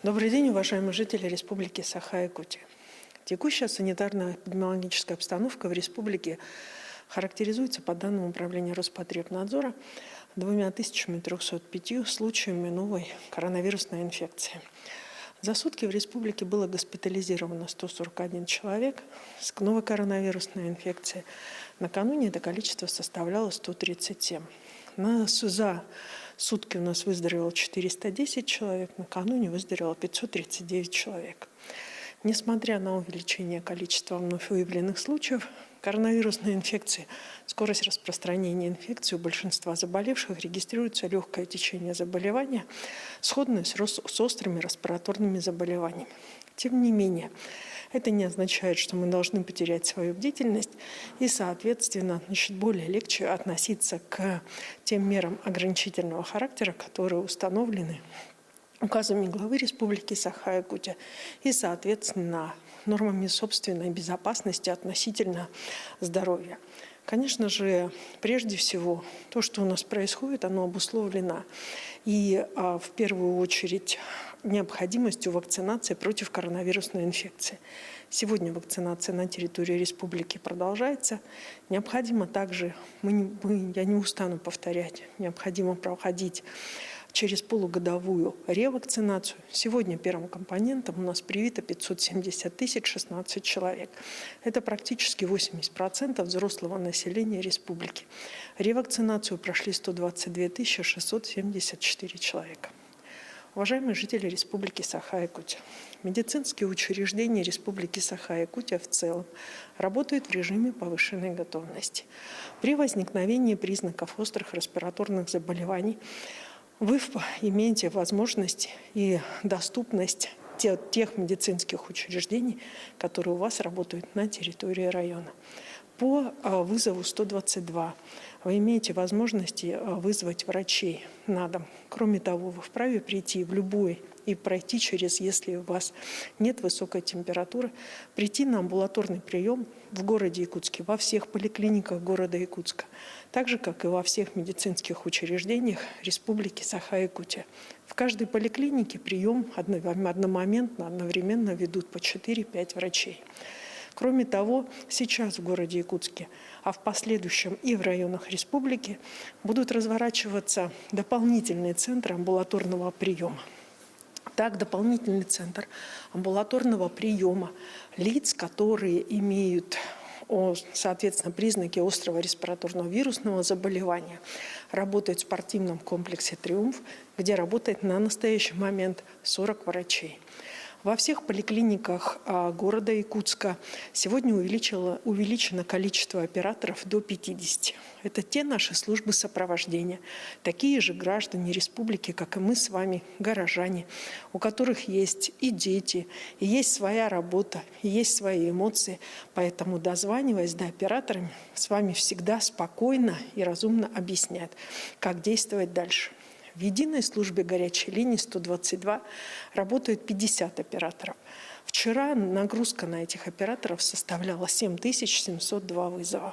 Добрый день, уважаемые жители Республики Саха-Якутия. Текущая санитарно-эпидемиологическая обстановка в республике характеризуется по данным Управления Роспотребнадзора 2305 случаями новой коронавирусной инфекции. За сутки в республике было госпитализировано 141 человек с новой коронавирусной инфекцией. Накануне это количество составляло 137. За сутки у нас выздоровело 410 человек, накануне выздоровело 539 человек. Несмотря на увеличение количества вновь выявленных случаев коронавирусной инфекции, скорость распространения инфекции у большинства заболевших регистрируется легкое течение заболевания, сходное с острыми респираторными заболеваниями. Тем не менее, это не означает, что мы должны потерять свою бдительность и, соответственно, более легче относиться к тем мерам ограничительного характера, которые установлены указами главы Республики Саха-Якутия и, соответственно, нормами собственной безопасности относительно здоровья. Конечно же, прежде всего, то, что у нас происходит, оно обусловлено и в первую очередь необходимостью вакцинации против коронавирусной инфекции. Сегодня вакцинация на территории республики продолжается. Необходимо также, я не устану повторять, необходимо проходить через полугодовую ревакцинацию. Сегодня первым компонентом у нас привито 570 016 человек. Это практически 80% взрослого населения республики. Ревакцинацию прошли 122 674 человека. Уважаемые жители Республики Саха-Якутия, медицинские учреждения Республики Саха-Якутия в целом работают в режиме повышенной готовности. При возникновении признаков острых респираторных заболеваний вы имеете возможность и доступность тех медицинских учреждений, которые у вас работают на территории района. По вызову 122 вы имеете возможность вызвать врачей на дом. Кроме того, вы вправе прийти в любой и пройти через, если у вас нет высокой температуры, прийти на амбулаторный прием в городе Якутске, во всех поликлиниках города Якутска, так же, как и во всех медицинских учреждениях Республики Саха-Якутия. В каждой поликлинике прием одновременно ведут по 4-5 врачей. Кроме того, сейчас в городе Якутске, а в последующем и в районах республики будут разворачиваться дополнительные центры амбулаторного приема. Так, дополнительный центр амбулаторного приема лиц, которые имеют, соответственно, признаки острого респираторного вирусного заболевания, работает в спортивном комплексе «Триумф», где работает на настоящий момент 40 врачей. Во всех поликлиниках города Якутска сегодня увеличено количество операторов до 50. Это те наши службы сопровождения, такие же граждане республики, как и мы с вами, горожане, у которых есть и дети, и есть своя работа, и есть свои эмоции. Поэтому, дозваниваясь до операторами, с вами всегда спокойно и разумно объясняют, как действовать дальше. В единой службе горячей линии 122 работают 50 операторов. Вчера нагрузка на этих операторов составляла 7702 вызова.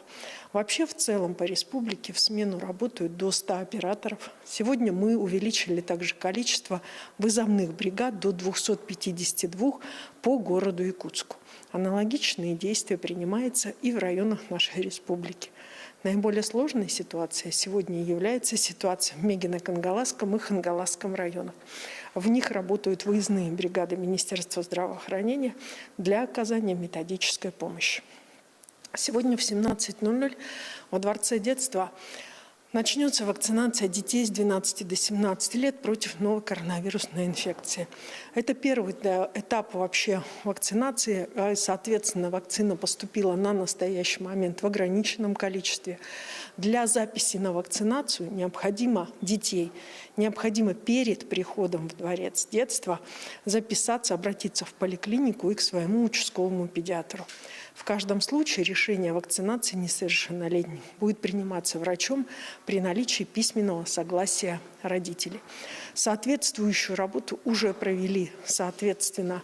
Вообще в целом по республике в смену работают до 100 операторов. Сегодня мы увеличили также количество вызовных бригад до 252 по городу Якутску. Аналогичные действия принимаются и в районах нашей республики. Наиболее сложной ситуацией сегодня является ситуация в Мегино-Кангаласском и Хангаласском районах. В них работают выездные бригады Министерства здравоохранения для оказания методической помощи. Сегодня в 17:00 во Дворце детства начнется вакцинация детей с 12 до 17 лет против новой коронавирусной инфекции. Это первый этап вообще вакцинации. Соответственно, вакцина поступила на настоящий момент в ограниченном количестве. Для записи на вакцинацию необходимо перед приходом в Дворец детства записаться, обратиться в поликлинику и к своему участковому педиатру. В каждом случае решение о вакцинации несовершеннолетних будет приниматься врачом при наличии письменного согласия родителей. Соответствующую работу уже провели, соответственно,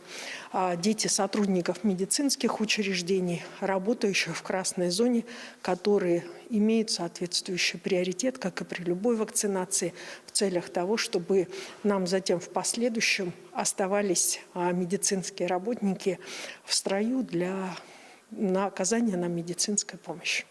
дети сотрудников медицинских учреждений, работающих в красной зоне, которые имеют соответствующий приоритет, как и при любой вакцинации, в целях того, чтобы нам затем в последующем оставались медицинские работники в строю для оказания нам медицинской помощи.